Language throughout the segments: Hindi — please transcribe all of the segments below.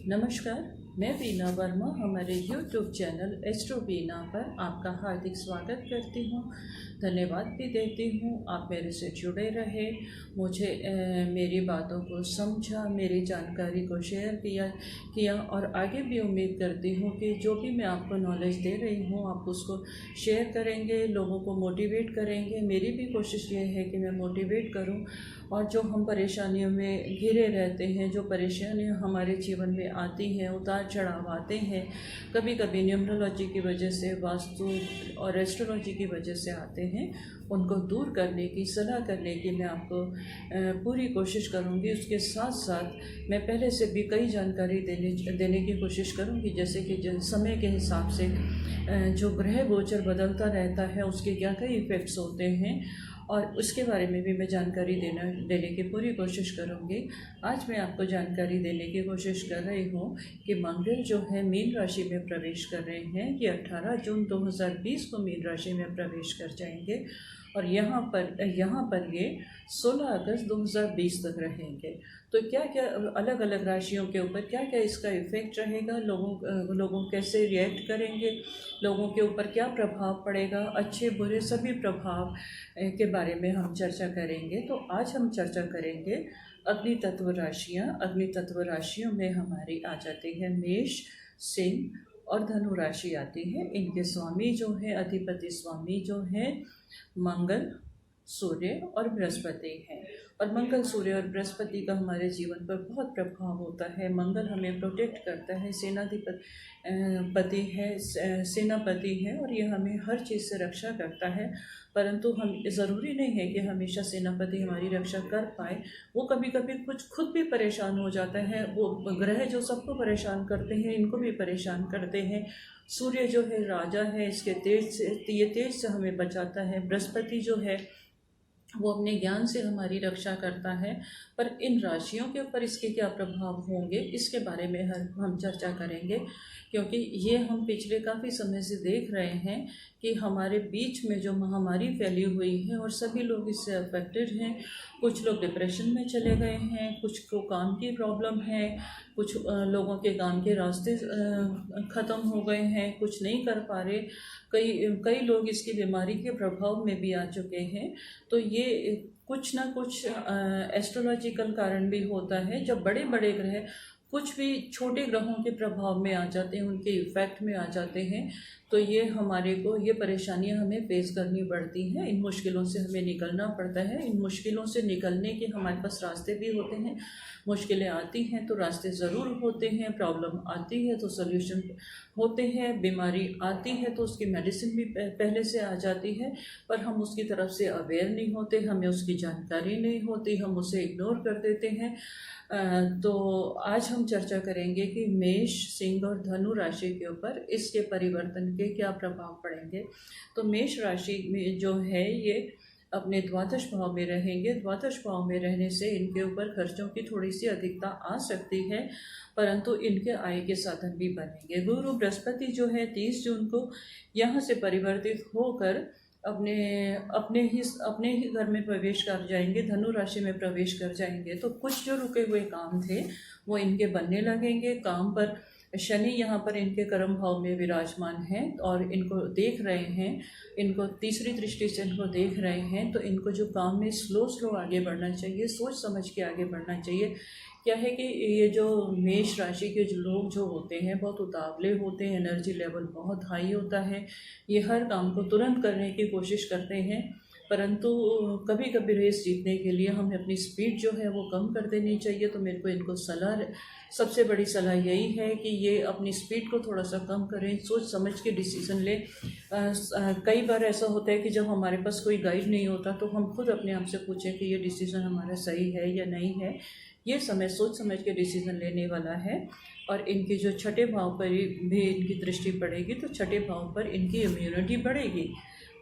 नमस्कार, मैं वीना वर्मा हमारे YouTube चैनल एस्ट्रो वीना पर आपका हार्दिक स्वागत करती हूँ। धन्यवाद भी देती हूँ आप मेरे से जुड़े रहे, मुझे मेरी बातों को समझा, मेरी जानकारी को शेयर किया और आगे भी उम्मीद करती हूँ कि जो भी मैं आपको नॉलेज दे रही हूँ आप उसको शेयर करेंगे, लोगों को मोटिवेट करेंगे। मेरी भी कोशिश ये है कि मैं मोटिवेट करूँ और जो हम परेशानियों में घिरे रहते हैं, जो परेशानियाँ हमारे जीवन में आती हैं, उतार चढ़ाव आते हैं, कभी कभी न्यूमरोलॉजी की वजह से, वास्तु और एस्ट्रोलॉजी की वजह से आते हैं, उनको दूर करने की सलाह करने की मैं आपको पूरी कोशिश करूंगी। उसके साथ साथ मैं पहले से भी कई जानकारी देने की कोशिश करूंगी, जैसे कि समय के हिसाब से जो ग्रह गोचर बदलता रहता है उसके क्या कई इफ़ेक्ट्स होते हैं और उसके बारे में भी मैं जानकारी देने की पूरी कोशिश करूँगी। आज मैं आपको जानकारी देने की कोशिश कर रही हूँ कि मंगल जो है मीन राशि में प्रवेश कर रहे हैं। ये 18 जून 2020 को मीन राशि में प्रवेश कर जाएंगे और यहाँ पर ये 16 अगस्त 2020 तक रहेंगे। तो क्या क्या अलग अलग राशियों के ऊपर क्या क्या इसका इफ़ेक्ट रहेगा, लोगों कैसे रिएक्ट करेंगे, लोगों के ऊपर क्या प्रभाव पड़ेगा, अच्छे बुरे सभी प्रभाव के बारे में हम चर्चा करेंगे। तो आज हम चर्चा करेंगे अग्नि तत्व राशियाँ। अग्नि तत्व राशियों में हमारी आ जाती है मेष, सिंह और धनु राशि आती है। इनके स्वामी जो है, अधिपति स्वामी जो है मंगल, सूर्य और बृहस्पति है। और मंगल, सूर्य और बृहस्पति का हमारे जीवन पर बहुत प्रभाव होता है। मंगल हमें प्रोटेक्ट करता है, सेनापति है और ये हमें हर चीज़ से रक्षा करता है। परंतु हम ज़रूरी नहीं है कि हमेशा सेनापति हमारी रक्षा कर पाए, वो कभी कभी कुछ खुद भी परेशान हो जाता है। वो ग्रह जो सबको परेशान करते हैं इनको भी परेशान करते हैं। सूर्य जो है राजा है, इसके तेज से हमें बचाता है। बृहस्पति जो है वो अपने ज्ञान से हमारी रक्षा करता है। पर इन राशियों के ऊपर इसके क्या प्रभाव होंगे इसके बारे में हम चर्चा करेंगे, क्योंकि ये हम पिछले काफ़ी समय से देख रहे हैं कि हमारे बीच में जो महामारी फैली हुई है और सभी लोग इससे अफेक्टेड हैं। कुछ लोग डिप्रेशन में चले गए हैं, कुछ को काम की प्रॉब्लम है, कुछ लोगों के काम के रास्ते ख़त्म हो गए हैं, कुछ नहीं कर पा रहे, कई लोग इसकी बीमारी के प्रभाव में भी आ चुके हैं। तो ये कुछ ना कुछ एस्ट्रोलॉजिकल कारण भी होता है। जब बड़े बड़े ग्रह कुछ भी छोटे ग्रहों के प्रभाव में आ जाते हैं, उनके इफ़ेक्ट में आ जाते हैं, तो ये परेशानियां हमें फेस करनी पड़ती हैं। इन मुश्किलों से हमें निकलना पड़ता है। इन मुश्किलों से निकलने के हमारे पास रास्ते भी होते हैं। मुश्किलें आती हैं तो रास्ते ज़रूर होते हैं, प्रॉब्लम आती है तो सल्यूशन होते हैं, बीमारी आती है तो उसकी मेडिसिन भी पहले से आ जाती है, पर हम उसकी तरफ से अवेयर नहीं होते, हमें उसकी जानकारी नहीं होती, हम उसे इग्नोर कर देते हैं। तो आज हम चर्चा करेंगे कि मेष, सिंह और धनु राशि के ऊपर इसके परिवर्तन के क्या प्रभाव पड़ेंगे। तो मेष राशि में जो है ये अपने द्वादश भाव में रहेंगे। द्वादश भाव में रहने से इनके ऊपर खर्चों की थोड़ी सी अधिकता आ सकती है, परंतु इनके आय के साधन भी बनेंगे। गुरु बृहस्पति जो है 30 जून को यहाँ से परिवर्तित होकर अपने ही घर में प्रवेश कर जाएंगे, धनु राशि में प्रवेश कर जाएंगे। तो कुछ जो रुके हुए काम थे वो इनके बनने लगेंगे। काम पर शनि यहाँ पर इनके कर्म भाव में विराजमान हैं और इनको देख रहे हैं, इनको तीसरी दृष्टि से इनको देख रहे हैं। तो इनको जो काम में स्लो आगे बढ़ना चाहिए, सोच समझ के आगे बढ़ना चाहिए। क्या है कि ये जो मेष राशि के जो लोग जो होते हैं बहुत उतावले होते हैं, एनर्जी लेवल बहुत हाई होता है, ये हर काम को तुरंत करने की कोशिश करते हैं, परंतु कभी कभी रेस जीतने के लिए हमें अपनी स्पीड जो है वो कम कर देनी चाहिए। तो मेरे को इनको सबसे बड़ी सलाह यही है कि ये अपनी स्पीड को थोड़ा सा कम करें, सोच समझ के डिसीज़न लें। कई बार ऐसा होता है कि जब हमारे पास कोई गाइड नहीं होता तो हम खुद अपने आप से पूछें कि ये डिसीज़न हमारा सही है या नहीं है। ये समय सोच समझ के डिसीज़न लेने वाला है। और इनकी जो छठे भाव पर भी इनकी दृष्टि पड़ेगी तो छठे भाव पर इनकी इम्यूनिटी बढ़ेगी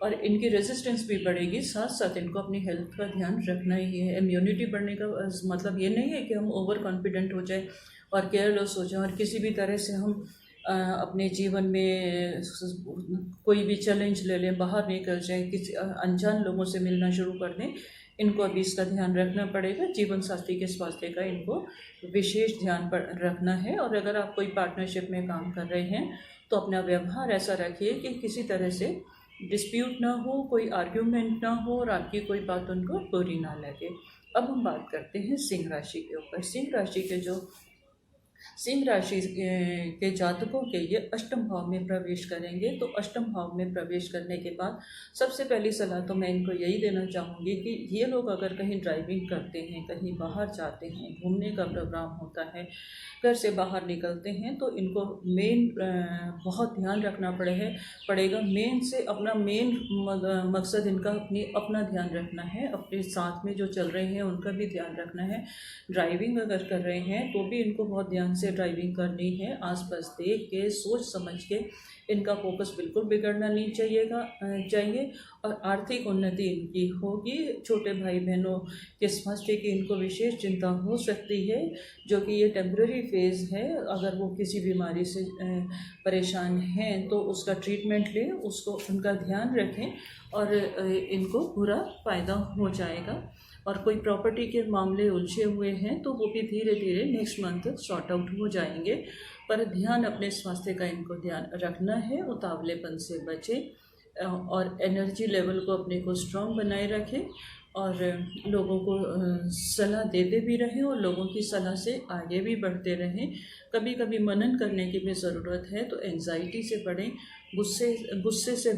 और इनकी रेजिस्टेंस भी बढ़ेगी। साथ साथ इनको अपनी हेल्थ का ध्यान रखना ही है। इम्यूनिटी बढ़ने का मतलब ये नहीं है कि हम ओवर कॉन्फिडेंट हो जाए और केयरलेस हो जाए और किसी भी तरह से हम अपने जीवन में कोई भी चैलेंज ले लें, बाहर निकल जाए, किसी अनजान लोगों से मिलना शुरू कर दें। इनको अभी इसका ध्यान रखना पड़ेगा। जीवन साथी के स्वास्थ्य का इनको विशेष ध्यान रखना है। और अगर आप कोई पार्टनरशिप में काम कर रहे हैं तो अपना व्यवहार ऐसा रखिए कि किसी तरह से डिस्प्यूट ना हो, कोई आर्ग्यूमेंट ना हो और आपकी कोई बात उनको बुरी ना लगे। अब हम बात करते हैं सिंह राशि के ऊपर। सिंह राशि के जातकों के ये अष्टम भाव में प्रवेश करेंगे। तो अष्टम भाव में प्रवेश करने के बाद सबसे पहली सलाह तो मैं इनको यही देना चाहूँगी कि ये लोग अगर कहीं ड्राइविंग करते हैं, कहीं बाहर जाते हैं, घूमने का प्रोग्राम होता है, घर से बाहर निकलते हैं, तो इनको बहुत ध्यान रखना पड़ेगा। मेन मकसद इनका अपना ध्यान रखना है, अपने साथ में जो चल रहे हैं उनका भी ध्यान रखना है। ड्राइविंग अगर कर रहे हैं तो भी इनको बहुत ध्यान से ड्राइविंग करनी है, आसपास देख के सोच समझ के। इनका फोकस बिल्कुल बिगड़ना नहीं चाहिए। और आर्थिक उन्नति इनकी होगी। छोटे भाई बहनों के स्वास्थ्य की इनको विशेष चिंता हो सकती है, जो कि ये टेम्पररी फेज़ है। अगर वो किसी बीमारी से परेशान हैं तो उसका ट्रीटमेंट लें, उसको उनका ध्यान रखें और इनको पूरा फ़ायदा हो जाएगा। और कोई प्रॉपर्टी के मामले उलझे हुए हैं तो वो भी धीरे धीरे नेक्स्ट मंथ सॉर्ट आउट हो जाएंगे। पर ध्यान अपने स्वास्थ्य का इनको ध्यान रखना है, उतावलेपन से बचें और एनर्जी लेवल को अपने को स्ट्रॉन्ग बनाए रखें और लोगों को सलाह देते भी रहें और लोगों की सलाह से आगे भी बढ़ते रहें। कभी कभी मनन करने की भी ज़रूरत है, तो एंजाइटी से बढ़ें, गुस्से से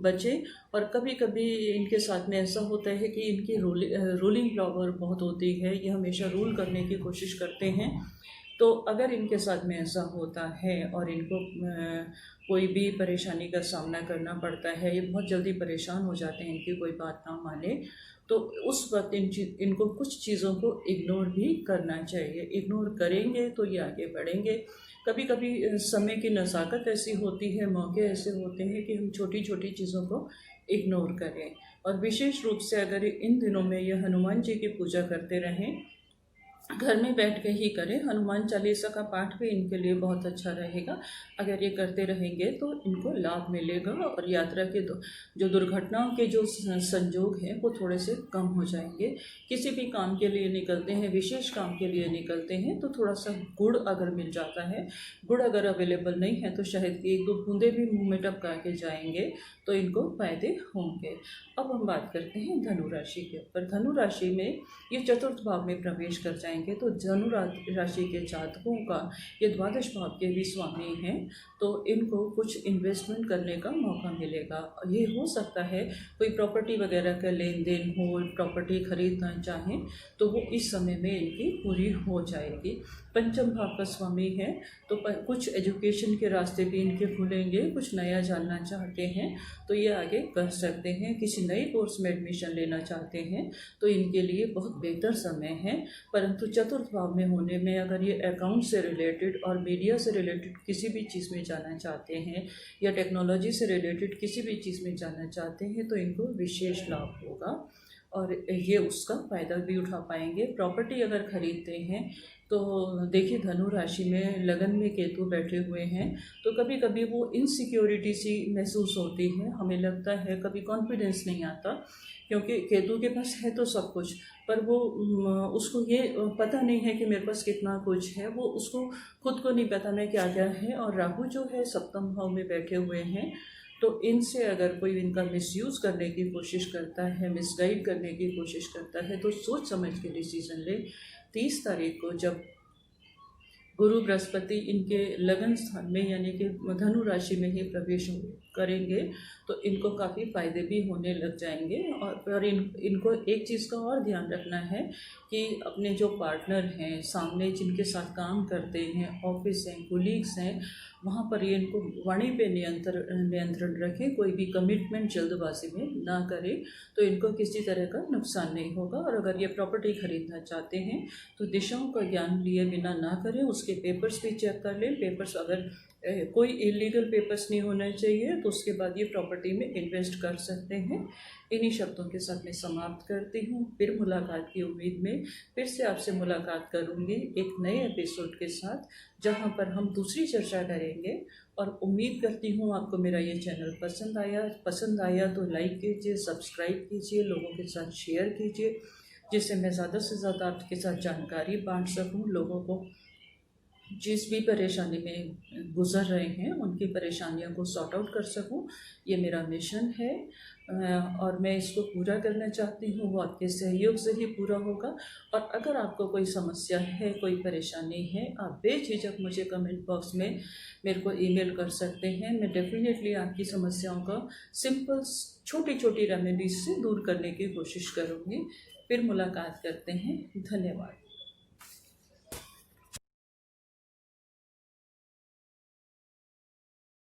बचें। और कभी कभी इनके साथ में ऐसा होता है कि इनकी रूलिंग पावर बहुत होती है, ये हमेशा रूल करने की कोशिश करते हैं। तो अगर इनके साथ में ऐसा होता है और इनको कोई भी परेशानी का सामना करना पड़ता है, ये बहुत जल्दी परेशान हो जाते हैं, इनकी कोई बात ना माने, तो उस वक्त इनको कुछ चीज़ों को इग्नोर भी करना चाहिए। इग्नोर करेंगे तो ये आगे बढ़ेंगे। कभी कभी समय की नज़ाकत ऐसी होती है, मौके ऐसे होते हैं कि हम छोटी छोटी चीज़ों को इग्नोर करें। और विशेष रूप से अगर इन दिनों में ये हनुमान जी की पूजा करते रहें, घर में बैठ के ही करें। हनुमान चालीसा का पाठ भी इनके लिए बहुत अच्छा रहेगा। अगर ये करते रहेंगे तो इनको लाभ मिलेगा और यात्रा के जो दुर्घटनाओं के जो संजोग हैं वो थोड़े से कम हो जाएंगे। किसी भी काम के लिए निकलते हैं, विशेष काम के लिए निकलते हैं, तो थोड़ा सा गुड़ अगर मिल जाता है, गुड़ अगर अवेलेबल नहीं है तो शहद की 1-2 बूंदे भी मुँह में टपका के जाएंगे तो इनको फायदे होंगे। अब हम बात करते हैं धनु राशि के ऊपर। धनु राशि में ये चतुर्थ भाव में प्रवेश कर जाएंगे। तो धनु राशि के जातकों का ये द्वादश भाव के भी स्वामी हैं, तो इनको कुछ इन्वेस्टमेंट करने का मौका मिलेगा। ये हो सकता है कोई प्रॉपर्टी वगैरह का लेन देन हो, प्रॉपर्टी खरीदना चाहें तो वो इस समय में इनकी पूरी हो जाएगी। पंचम भाव का स्वामी है, तो कुछ एजुकेशन के रास्ते भी इनके खुलेंगे। कुछ नया जानना चाहते हैं तो ये आगे कर सकते हैं। किसी नए कोर्स में एडमिशन लेना चाहते हैं तो इनके लिए बहुत बेहतर समय है। परंतु चतुर्थ भाव में होने में अगर ये अकाउंट से रिलेटेड और मीडिया से रिलेटेड किसी भी चीज़ में जाना चाहते हैं या टेक्नोलॉजी से रिलेटेड किसी भी चीज़ में जाना चाहते हैं तो इनको विशेष लाभ होगा और ये उसका फ़ायदा भी उठा पाएंगे। प्रॉपर्टी अगर खरीदते हैं तो देखिए, धनु राशि में लगन में केतु बैठे हुए हैं, तो कभी कभी वो इनसिक्योरिटी सी महसूस होती है। हमें लगता है कभी कॉन्फिडेंस नहीं आता, क्योंकि केतु के पास है तो सब कुछ, पर वो उसको ये पता नहीं है कि मेरे पास कितना कुछ है। वो उसको खुद को नहीं पता मैं क्या क्या है। और राहु जो है सप्तम भाव में बैठे हुए हैं, तो इनसे अगर कोई इनका मिसयूज़ करने की कोशिश करता है, मिसगाइड करने की कोशिश करता है, तो सोच समझ के डिसीजन ले। 30 तारीख को जब गुरु बृहस्पति इनके लगन स्थान में यानी कि धनु राशि में ही प्रवेश करेंगे तो इनको काफ़ी फ़ायदे भी होने लग जाएंगे। और इनको एक चीज़ का और ध्यान रखना है कि अपने जो पार्टनर हैं, सामने जिनके साथ काम करते हैं, ऑफिस हैं, कोलीग्स हैं, वहाँ पर ये इनको वाणी पे नियंत्रण रखें। कोई भी कमिटमेंट जल्दबाजी में ना करें तो इनको किसी तरह का नुकसान नहीं होगा। और अगर ये प्रॉपर्टी खरीदना चाहते हैं तो दिशाओं का ज्ञान लिए बिना ना करें, उसके पेपर्स भी चेक कर लें। पेपर्स अगर कोई इलीगल पेपर्स नहीं होना चाहिए, तो उसके बाद ये प्रॉपर्टी में इन्वेस्ट कर सकते हैं। इन्हीं शब्दों के साथ मैं समाप्त करती हूँ। फिर मुलाकात की उम्मीद में फिर से आपसे मुलाकात करूँगी एक नए एपिसोड के साथ, जहाँ पर हम दूसरी चर्चा करेंगे। और उम्मीद करती हूँ आपको मेरा ये चैनल पसंद आया तो लाइक कीजिए, सब्सक्राइब कीजिए, लोगों के साथ शेयर कीजिए, जिससे मैं ज़्यादा से ज़्यादा आपके साथ जानकारी बांट सकूँ, लोगों को जिस भी परेशानी में गुज़र रहे हैं उनकी परेशानियों को सॉर्ट आउट कर सकूं। ये मेरा मिशन है और मैं इसको पूरा करना चाहती हूँ। वो आपके सहयोग से ही पूरा होगा। और अगर आपको कोई समस्या है, कोई परेशानी है, आप बेझिझक मुझे कमेंट बॉक्स में मेरे को ईमेल कर सकते हैं। मैं डेफिनेटली आपकी समस्याओं का सिंपल छोटी छोटी रेमेडीज से दूर करने की कोशिश करूँगी। फिर मुलाकात करते हैं। धन्यवाद।